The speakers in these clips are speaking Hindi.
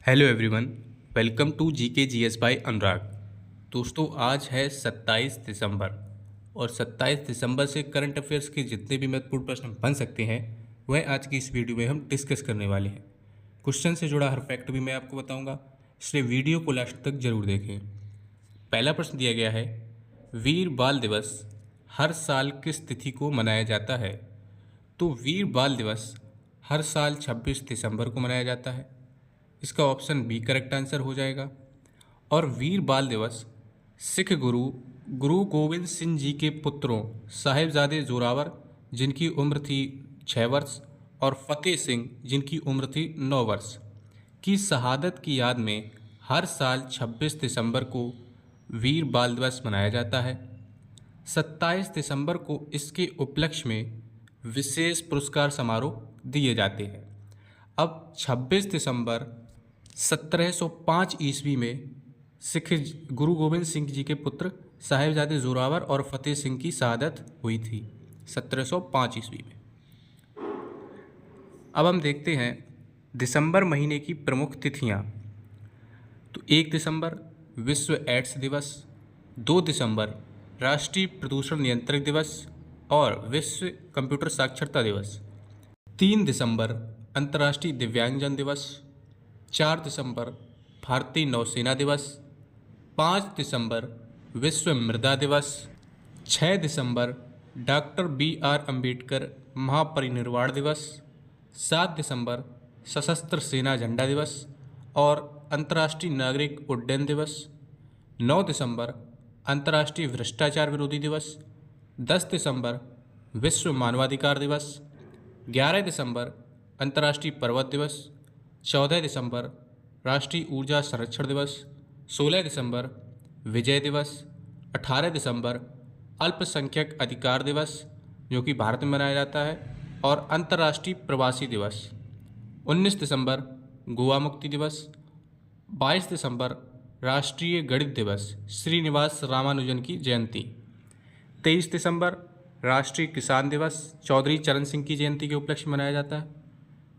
Hello everyone, welcome to GK GS by Anurag. दोस्तों, आज है 27 दिसंबर और 27 दिसंबर से करंट अफेयर्स के जितने भी महत्वपूर्ण प्रश्न बन सकते हैं वह आज की इस वीडियो में हम डिस्कस करने वाले हैं। क्वेश्चन से जुड़ा हर फैक्ट भी मैं आपको बताऊंगा, इसलिए वीडियो को लास्ट तक जरूर देखें। पहला प्रश्न दिया गया है, वीर बाल दिवस हर साल किस तिथि को मनाया जाता है? तो वीर बाल दिवस हर साल 26 दिसंबर को मनाया जाता है। इसका ऑप्शन बी करेक्ट आंसर हो जाएगा। और वीर बाल दिवस सिख गुरु गुरु गोविंद सिंह जी के पुत्रों साहिबजादे जोरावर, जिनकी उम्र थी 6 वर्ष, और फतेह सिंह, जिनकी उम्र थी 9 वर्ष, की शहादत की याद में हर साल 26 दिसंबर को वीर बाल दिवस मनाया जाता है। 27 दिसंबर को इसके उपलक्ष्य में विशेष पुरस्कार समारोह दिए जाते हैं। अब 26 दिसंबर 1705 ईस्वी में सिख गुरु गोविंद सिंह जी के पुत्र साहिबजादे जोरावर और फतेह सिंह की शहादत हुई थी 1705 ईस्वी में। अब हम देखते हैं दिसंबर महीने की प्रमुख तिथियां। तो 1 दिसंबर विश्व एड्स दिवस, 2 दिसंबर राष्ट्रीय प्रदूषण नियंत्रण दिवस और विश्व कंप्यूटर साक्षरता दिवस, 3 दिसंबर अंतर्राष्ट्रीय दिव्यांगजन दिवस, 4 दिसंबर भारतीय नौसेना दिवस, 5 दिसंबर विश्व मृदा दिवस, 6 दिसंबर डॉक्टर BR अम्बेडकर महापरिनिर्वाण दिवस, 7 दिसंबर सशस्त्र सेना झंडा दिवस और अंतर्राष्ट्रीय नागरिक उड्डयन दिवस, 9 दिसंबर अंतर्राष्ट्रीय भ्रष्टाचार विरोधी दिवस, 10 दिसंबर विश्व मानवाधिकार दिवस, 11 दिसंबर अंतर्राष्ट्रीय पर्वत दिवस, 14 दिसंबर राष्ट्रीय ऊर्जा संरक्षण दिवस, 16 दिसंबर विजय दिवस, 18 दिसंबर अल्पसंख्यक अधिकार दिवस जो कि भारत में मनाया जाता है, और अंतर्राष्ट्रीय प्रवासी दिवस, 19 दिसंबर गोवा मुक्ति दिवस, 22 दिसंबर राष्ट्रीय गणित दिवस श्रीनिवास रामानुजन की जयंती, 23 दिसंबर राष्ट्रीय किसान दिवस चौधरी चरण सिंह की जयंती के उपलक्ष्य में मनाया जाता है,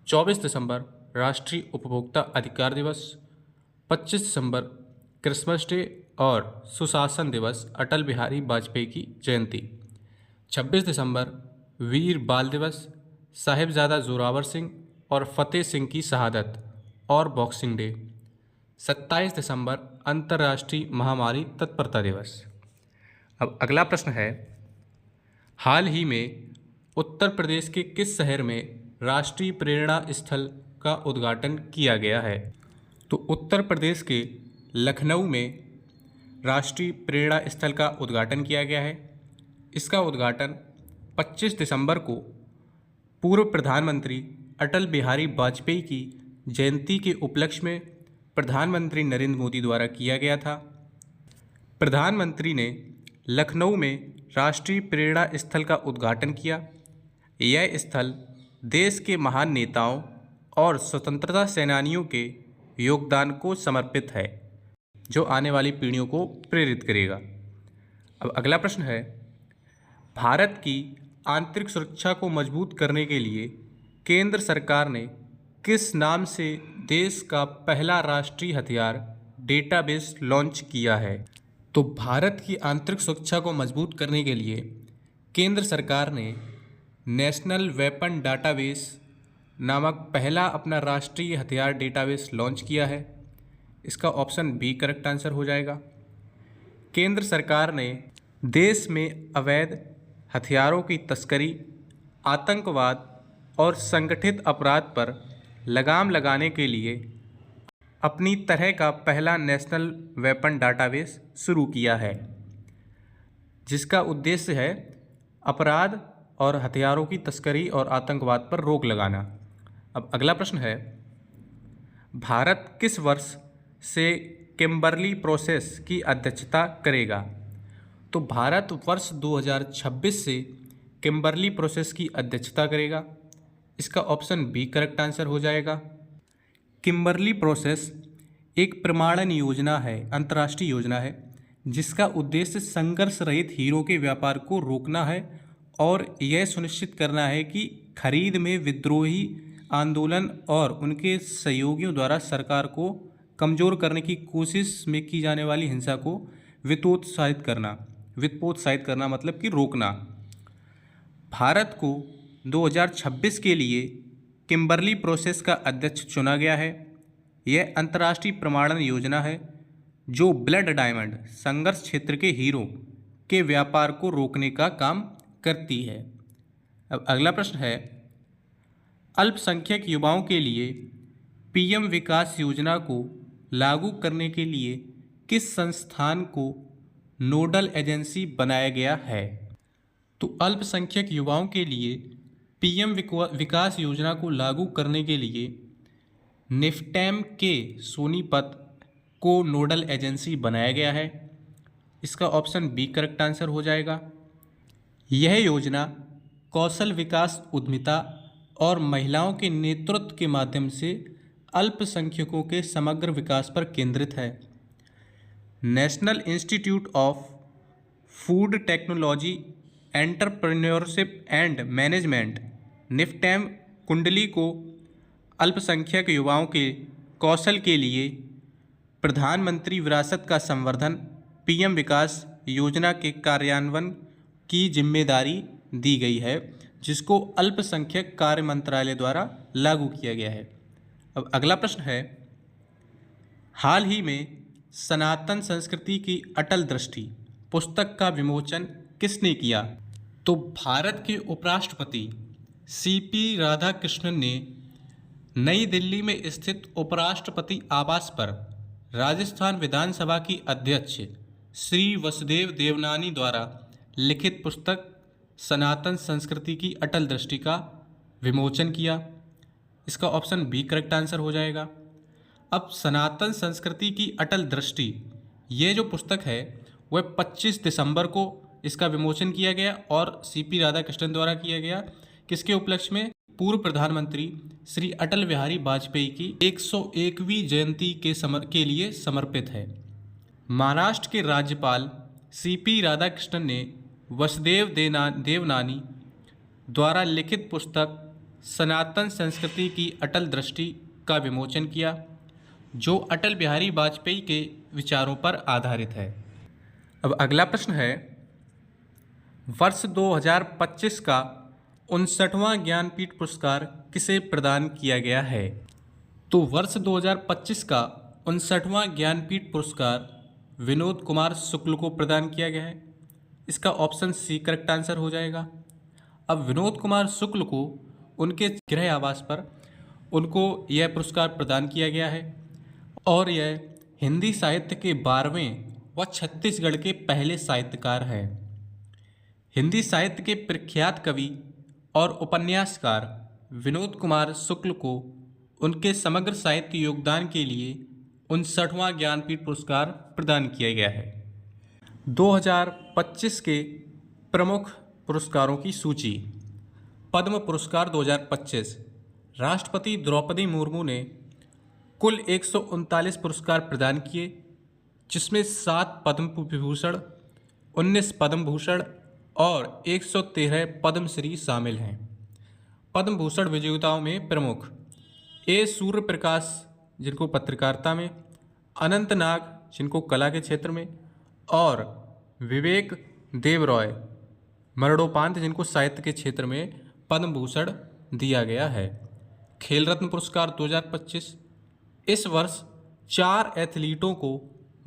24 दिसंबर राष्ट्रीय उपभोक्ता अधिकार दिवस, 25 दिसंबर क्रिसमस डे और सुशासन दिवस अटल बिहारी वाजपेयी की जयंती, 26 दिसंबर वीर बाल दिवस साहिबजादा जोरावर सिंह और फतेह सिंह की शहादत और बॉक्सिंग डे, 27 दिसंबर अंतर्राष्ट्रीय महामारी तत्परता दिवस। अब अगला प्रश्न है, हाल ही में उत्तर प्रदेश के किस शहर में राष्ट्रीय प्रेरणा स्थल का उद्घाटन किया गया है? तो उत्तर प्रदेश के लखनऊ में राष्ट्रीय प्रेरणा स्थल का उद्घाटन किया गया है। इसका उद्घाटन 25 दिसंबर को पूर्व प्रधानमंत्री अटल बिहारी वाजपेयी की जयंती के उपलक्ष्य में प्रधानमंत्री नरेंद्र मोदी द्वारा किया गया था। प्रधानमंत्री ने लखनऊ में राष्ट्रीय प्रेरणा स्थल का उद्घाटन किया। यह स्थल देश के महान नेताओं और स्वतंत्रता सेनानियों के योगदान को समर्पित है, जो आने वाली पीढ़ियों को प्रेरित करेगा। अब अगला प्रश्न है, भारत की आंतरिक सुरक्षा को मजबूत करने के लिए केंद्र सरकार ने किस नाम से देश का पहला राष्ट्रीय हथियार डेटाबेस लॉन्च किया है? तो भारत की आंतरिक सुरक्षा को मजबूत करने के लिए केंद्र सरकार ने नेशनल वेपन डाटाबेस नामक पहला अपना राष्ट्रीय हथियार डेटाबेस लॉन्च किया है। इसका ऑप्शन बी करेक्ट आंसर हो जाएगा। केंद्र सरकार ने देश में अवैध हथियारों की तस्करी, आतंकवाद और संगठित अपराध पर लगाम लगाने के लिए अपनी तरह का पहला नेशनल वेपन डाटाबेस शुरू किया है, जिसका उद्देश्य है अपराध और हथियारों की तस्करी और आतंकवाद पर रोक लगाना। अब अगला प्रश्न है, भारत किस वर्ष से किम्बर्ली प्रोसेस की अध्यक्षता करेगा? तो भारत वर्ष 2026 से किम्बर्ली प्रोसेस की अध्यक्षता करेगा। इसका ऑप्शन बी करेक्ट आंसर हो जाएगा। किम्बर्ली प्रोसेस एक प्रमाणन योजना है, अंतर्राष्ट्रीय योजना है, जिसका उद्देश्य संघर्ष रहित हीरों के व्यापार को रोकना है और यह सुनिश्चित करना है कि खरीद में विद्रोही आंदोलन और उनके सहयोगियों द्वारा सरकार को कमज़ोर करने की कोशिश में की जाने वाली हिंसा को वित्तपोत्साहित करना मतलब कि रोकना। भारत को 2026 के लिए किम्बरली प्रोसेस का अध्यक्ष चुना गया है। यह अंतर्राष्ट्रीय प्रमाणन योजना है जो ब्लड डायमंड संघर्ष क्षेत्र के हीरो के व्यापार को रोकने का काम करती है। अब अगला प्रश्न है, अल्पसंख्यक युवाओं के लिए पीएम विकास योजना को लागू करने के लिए किस संस्थान को नोडल एजेंसी बनाया गया है? तो अल्पसंख्यक युवाओं के लिए पीएम विकास योजना को लागू करने के लिए निफ्टैम के सोनीपत को नोडल एजेंसी बनाया गया है। इसका ऑप्शन बी करेक्ट आंसर हो जाएगा। यह योजना कौशल विकास, उद्यमिता और महिलाओं के नेतृत्व के माध्यम से अल्पसंख्यकों के समग्र विकास पर केंद्रित है। National institute of food technology, entrepreneurship and management NIFTEM Kundli को अल्पसंख्यक युवाओं के कौशल के लिए प्रधानमंत्री विरासत का संवर्धन पीएम विकास योजना के कार्यान्वयन की जिम्मेदारी दी गई है, जिसको अल्पसंख्यक कार्य मंत्रालय द्वारा लागू किया गया है। अब अगला प्रश्न है, हाल ही में सनातन संस्कृति की अटल दृष्टि पुस्तक का विमोचन किसने किया? तो भारत के उपराष्ट्रपति सीपी राधाकृष्णन ने नई दिल्ली में स्थित उपराष्ट्रपति आवास पर राजस्थान विधानसभा की अध्यक्ष श्री वसुदेव देवनानी द्वारा लिखित पुस्तक सनातन संस्कृति की अटल दृष्टि का विमोचन किया। इसका ऑप्शन बी करेक्ट आंसर हो जाएगा। अब सनातन संस्कृति की अटल दृष्टि ये जो पुस्तक है वह 25 दिसंबर को इसका विमोचन किया गया और सीपी राधाकृष्णन द्वारा किया गया। किसके उपलक्ष्य में? पूर्व प्रधानमंत्री श्री अटल बिहारी वाजपेयी की 101वीं जयंती के लिए समर्पित है। महाराष्ट्र के राज्यपाल सीपी राधाकृष्णन ने वसुदेव देवनानी द्वारा लिखित पुस्तक सनातन संस्कृति की अटल दृष्टि का विमोचन किया, जो अटल बिहारी वाजपेयी के विचारों पर आधारित है। अब अगला प्रश्न है, वर्ष 2025 का 59वां ज्ञानपीठ पुरस्कार किसे प्रदान किया गया है? तो वर्ष 2025 का 59वां ज्ञानपीठ पुरस्कार विनोद कुमार शुक्ल को प्रदान किया गया है। इसका ऑप्शन सी करेक्ट आंसर हो जाएगा। अब विनोद कुमार शुक्ल को उनके गृह आवास पर उनको यह पुरस्कार प्रदान किया गया है और यह हिंदी साहित्य के 12वें व छत्तीसगढ़ के पहले साहित्यकार हैं। हिंदी साहित्य के प्रख्यात कवि और उपन्यासकार विनोद कुमार शुक्ल को उनके समग्र साहित्य योगदान के लिए 59वां ज्ञानपीठ पुरस्कार प्रदान किया गया है। 2025 के प्रमुख पुरस्कारों की सूची। पद्म पुरस्कार 2025 राष्ट्रपति द्रौपदी मुर्मू ने कुल 139 पुरस्कार प्रदान किए, जिसमें 7 पद्म विभूषण, 19 पद्म भूषण और 113 पद्मश्री शामिल हैं। पद्म भूषण विजेताओं में प्रमुख ए सूर्य प्रकाश जिनको पत्रकारिता में, अनंत नाग जिनको कला के क्षेत्र में और विवेक देबरॉय मरणोपरांत जिनको साहित्य के क्षेत्र में पद्म भूषण दिया गया है। खेल रत्न पुरस्कार 2025 इस वर्ष 4 एथलीटों को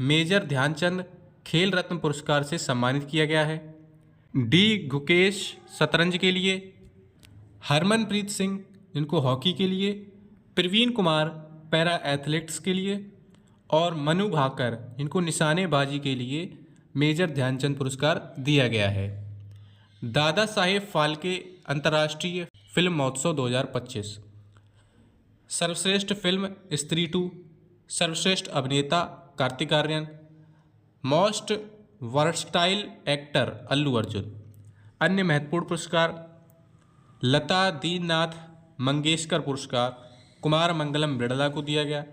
मेजर ध्यानचंद खेल रत्न पुरस्कार से सम्मानित किया गया है। डी गुकेश शतरंज के लिए, हरमनप्रीत सिंह जिनको हॉकी के लिए, प्रवीण कुमार पैरा एथलेटिक्स के लिए और मनु भाकर जिनको निशानेबाजी के लिए मेजर ध्यानचंद पुरस्कार दिया गया है। दादा साहेब फाल्के अंतर्राष्ट्रीय फिल्म महोत्सव 2025 सर्वश्रेष्ठ फिल्म स्त्री 2, सर्वश्रेष्ठ अभिनेता Kartik Aaryan, most versatile actor Allu Arjun. अन्य महत्वपूर्ण पुरस्कार लता दीननाथ मंगेशकर पुरस्कार कुमार मंगलम बिड़ला को दिया गया।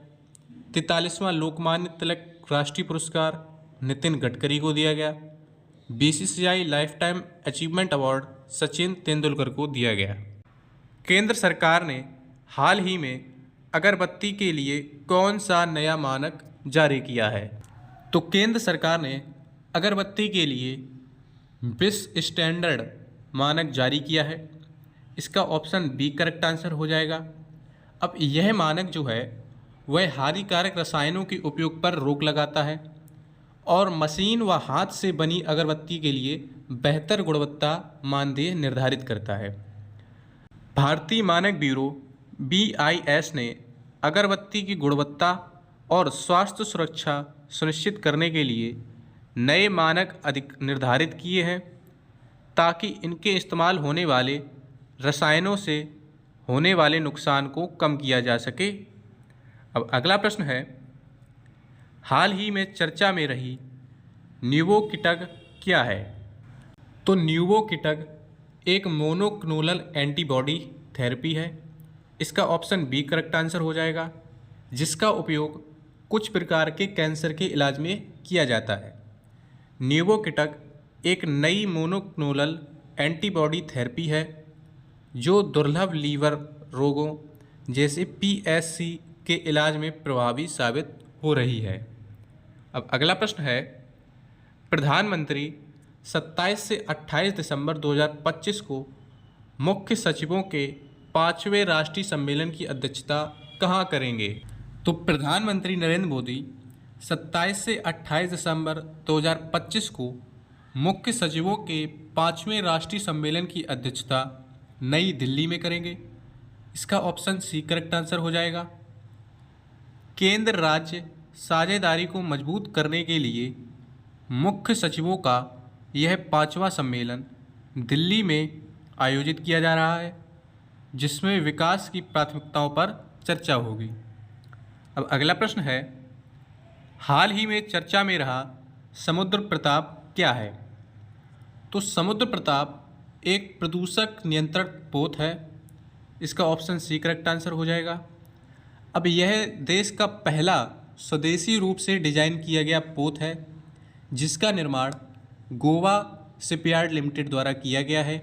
43वां लोकमान्य तिलक राष्ट्रीय पुरस्कार नितिन गडकरी को दिया गया। BCCI life time achievement award Sachin Tendulkar को दिया गया। केंद्र सरकार ने हाल ही में अगरबत्ती के लिए कौन सा नया मानक जारी किया है? तो केंद्र सरकार ने अगरबत्ती के लिए विश्व स्टैंडर्ड मानक जारी किया है। इसका ऑप्शन बी करेक्ट आंसर हो जाएगा। अब यह मानक जो है वह हानिकारक रसायनों के उपयोग पर रोक लगाता है और मशीन व हाथ से बनी अगरबत्ती के लिए बेहतर गुणवत्ता मानदेय निर्धारित करता है। भारतीय मानक ब्यूरो BIS ने अगरबत्ती की गुणवत्ता और स्वास्थ्य सुरक्षा सुनिश्चित करने के लिए नए मानक अधिक निर्धारित किए हैं ताकि इनके इस्तेमाल होने वाले रसायनों से होने वाले नुकसान को कम किया जा सके। अब अगला प्रश्न है, हाल ही में चर्चा में रही न्यूवोकिटग क्या है? तो न्यूवोकिटग एक मोनोक्लोनल एंटीबॉडी थेरेपी है। इसका ऑप्शन बी करेक्ट आंसर हो जाएगा, जिसका उपयोग कुछ प्रकार के कैंसर के इलाज में किया जाता है। न्यूवोकिटग एक नई मोनोक्लोनल एंटीबॉडी थेरेपी है जो दुर्लभ लीवर रोगों जैसे PSC के इलाज में प्रभावी साबित हो रही है। अब अगला प्रश्न है, प्रधानमंत्री 27 से 28 दिसंबर 2025 को मुख्य सचिवों के 5वें राष्ट्रीय सम्मेलन की अध्यक्षता कहाँ करेंगे? तो प्रधानमंत्री नरेंद्र मोदी 27 से 28 दिसंबर 2025 को मुख्य सचिवों के 5वें राष्ट्रीय सम्मेलन की अध्यक्षता नई दिल्ली में करेंगे। इसका ऑप्शन सी करेक्ट आंसर हो जाएगा। केंद्र राज्य साझेदारी को मजबूत करने के लिए मुख्य सचिवों का यह 5वां सम्मेलन दिल्ली में आयोजित किया जा रहा है, जिसमें विकास की प्राथमिकताओं पर चर्चा होगी। अब अगला प्रश्न है, हाल ही में चर्चा में रहा समुद्र प्रताप क्या है? तो समुद्र प्रताप एक प्रदूषक नियंत्रण पोत है। इसका ऑप्शन सी करेक्ट आंसर हो जाएगा। अब यह देश का पहला स्वदेशी रूप से डिजाइन किया गया पोत है, जिसका निर्माण गोवा शिपयार्ड लिमिटेड द्वारा किया गया है।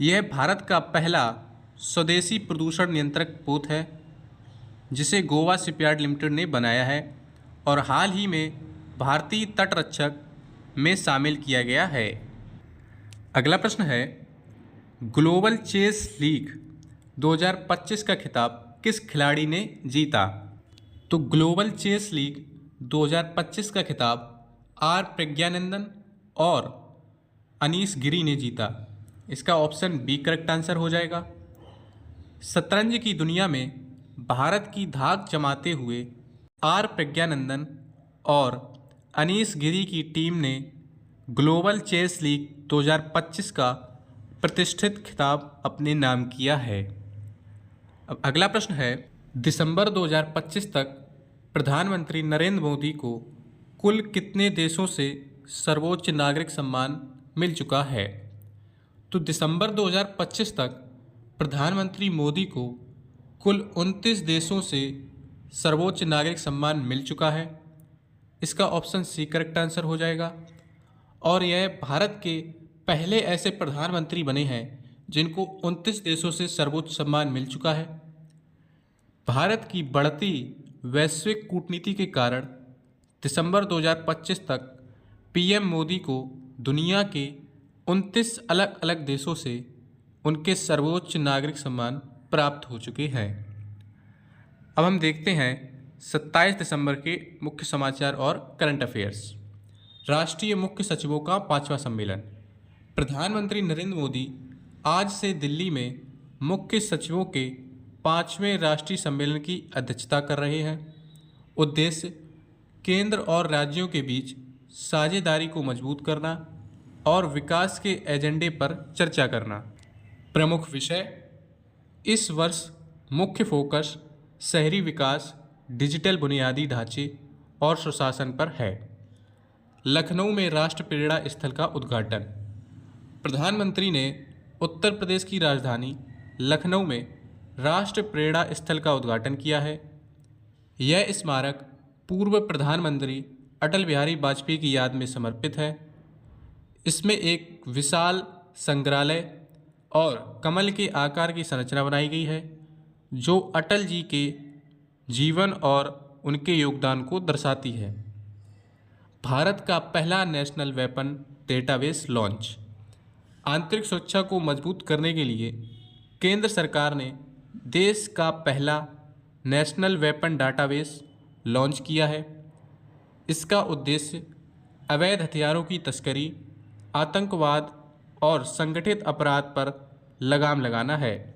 यह भारत का पहला स्वदेशी प्रदूषण नियंत्रक पोत है, जिसे गोवा शिपयार्ड लिमिटेड ने बनाया है और हाल ही में भारतीय तटरक्षक में शामिल किया गया है। अगला प्रश्न है, ग्लोबल चेस लीग 2025 का खिताब किस खिलाड़ी ने जीता? तो ग्लोबल चेस लीग 2025 का खिताब आर प्रज्ञानंदन और अनीश गिरी ने जीता। इसका ऑप्शन बी करेक्ट आंसर हो जाएगा। शतरंज की दुनिया में भारत की धाक जमाते हुए आर प्रज्ञानंदन और अनीश गिरी की टीम ने ग्लोबल चेस लीग 2025 का प्रतिष्ठित खिताब अपने नाम किया है। अब अगला प्रश्न है, दिसंबर 2025 तक प्रधानमंत्री नरेंद्र मोदी को कुल कितने देशों से सर्वोच्च नागरिक सम्मान मिल चुका है? तो दिसंबर 2025 तक प्रधानमंत्री मोदी को कुल 29 देशों से सर्वोच्च नागरिक सम्मान मिल चुका है। इसका ऑप्शन सी करेक्ट आंसर हो जाएगा और यह भारत के पहले ऐसे प्रधानमंत्री बने हैं जिनको 29 देशों से सर्वोच्च सम्मान मिल चुका है। भारत की बढ़ती वैश्विक कूटनीति के कारण दिसंबर 2025 तक PM मोदी को दुनिया के 29 अलग अलग देशों से उनके सर्वोच्च नागरिक सम्मान प्राप्त हो चुके हैं। अब हम देखते हैं 27 दिसंबर के मुख्य समाचार और करंट अफेयर्स। राष्ट्रीय मुख्य सचिवों का 5वां सम्मेलन। प्रधानमंत्री नरेंद्र मोदी आज से दिल्ली में मुख्य सचिवों के 5वें राष्ट्रीय सम्मेलन की अध्यक्षता कर रहे हैं। उद्देश्य केंद्र और राज्यों के बीच साझेदारी को मजबूत करना और विकास के एजेंडे पर चर्चा करना। प्रमुख विषय इस वर्ष मुख्य फोकस शहरी विकास, डिजिटल बुनियादी ढांचे और सुशासन पर है। लखनऊ में राष्ट्र प्रेरणा स्थल का उद्घाटन। प्रधानमंत्री ने उत्तर प्रदेश की राजधानी लखनऊ में राष्ट्र प्रेरणा स्थल का उद्घाटन किया है। यह स्मारक पूर्व प्रधानमंत्री अटल बिहारी वाजपेयी की याद में समर्पित है। इसमें एक विशाल संग्रहालय और कमल के आकार की संरचना बनाई गई है, जो अटल जी के जीवन और उनके योगदान को दर्शाती है। भारत का पहला नेशनल वेपन डेटाबेस लॉन्च। आंतरिक सुरक्षा को मजबूत करने के लिए केंद्र सरकार ने देश का पहला नेशनल वेपन डाटाबेस लॉन्च किया है। इसका उद्देश्य अवैध हथियारों की तस्करी, आतंकवाद और संगठित अपराध पर लगाम लगाना है।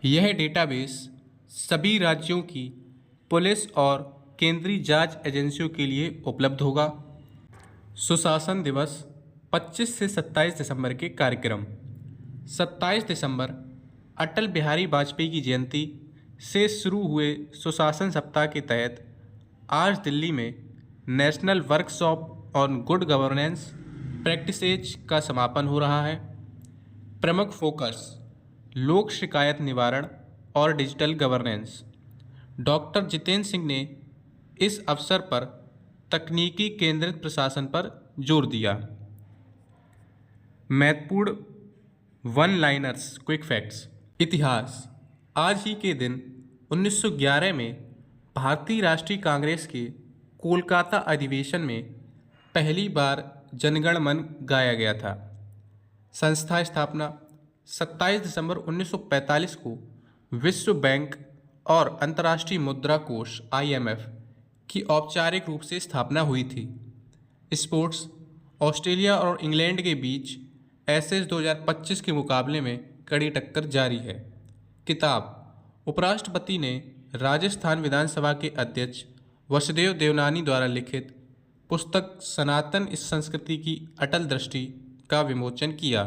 यह डेटाबेस सभी राज्यों की पुलिस और केंद्रीय जांच एजेंसियों के लिए उपलब्ध होगा। सुशासन दिवस 25 से 27 दिसंबर के कार्यक्रम। 27 दिसंबर अटल बिहारी वाजपेयी की जयंती से शुरू हुए सुशासन सप्ताह के तहत आज दिल्ली में national workshop on good governance practices का समापन हो रहा है। प्रमुख फोकस लोक शिकायत निवारण और digital governance. Doctor Jitendra Singh ने इस अवसर पर तकनीकी केंद्रित प्रशासन पर जोर दिया। महत्वपूर्ण वन लाइनर्स क्विक फैक्ट्स। इतिहास। आज ही के दिन 1911 में भारतीय राष्ट्रीय कांग्रेस के कोलकाता अधिवेशन में पहली बार जनगण मन गाया गया था। संस्था स्थापना। 27 दिसंबर 1945 को विश्व बैंक और अंतर्राष्ट्रीय मुद्रा कोष IMF की औपचारिक रूप से स्थापना हुई थी। स्पोर्ट्स। ऑस्ट्रेलिया और इंग्लैंड के बीच एशेज 2025 के मुकाबले में कड़ी टक्कर जारी है। किताब। उपराष्ट्रपति ने राजस्थान विधानसभा के अध्यक्ष वसुदेव देवनानी द्वारा लिखित पुस्तक सनातन इस संस्कृति की अटल दृष्टि का विमोचन किया।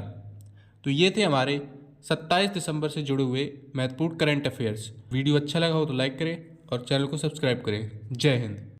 तो ये थे हमारे 27 दिसंबर से जुड़े हुए महत्वपूर्ण करंट अफेयर्स। वीडियो अच्छा लगा हो तो लाइक करें और चैनल को सब्सक्राइब करें। जय हिंद।